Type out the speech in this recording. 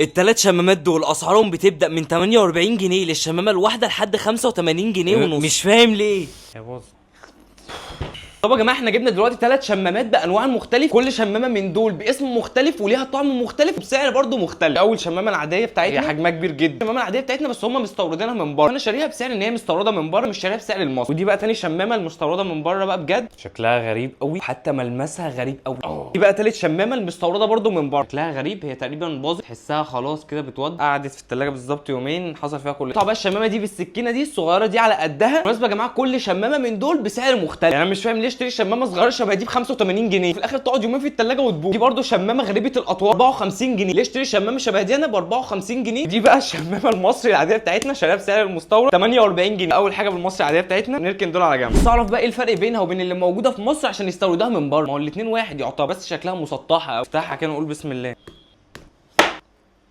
التلات شمامات دول اسعارهم بتبدأ من 48 جنيه للشمامة الواحدة لحد 85 جنيه ونص. مش فاهم ليه يا باظ. طب يا جماعه احنا جبنا دلوقتي 3 شمامات بانواع مختلفه، كل شمامه من دول باسم مختلف وليها طعم مختلف وبسعر برده مختلف. اول شمامه العاديه بتاعتنا هي حجمها كبير جدا، الشمامه العاديه بتاعتنا بس هم مستوردينها من بره، انا شاريها بسعر ان هي مستورده من بره مش شاريها بسعر المصري. ودي بقى تاني شمامه المستورده من بره بقى بجد شكلها غريب قوي، حتى ملمسها غريب قوي. دي بقى تالت شمامه المستورده برده من بره، شكلها غريب، هي تقريبا باظت، تحسها خلاص كده بتودع، قعدت في الثلاجه بالظبط يومين حصل فيها كل. طبعا الشمامه دي بالسكينه دي الصغيره دي على قدها. بالمناسبه يا جماعه كل شمامه من دول بسعر مختلف، يعني انا مش فاهم ليه اشتري شمامه صغيره شبه دي ب 85 جنيه في الاخر تقعد يومين في الثلاجه وتبوظ. دي برده شمامه غريبه الاطوار 54 جنيه، ليه اشتري شمامه شبه دي انا ب 54 جنيه؟ دي بقى الشمامه المصري العاديه بتاعتنا شاريها بسعر المستورد 48 جنيه. اول حاجه بالمصري العاديه بتاعتنا نركن دول على جنب. بس اعرف بقى ايه الفرق بينها وبين اللي موجوده في مصر عشان يستوردوها من بره؟ ما هو الاثنين واحد يعتبر، بس شكلها مسطحه. افتحها كده ونقول بسم الله.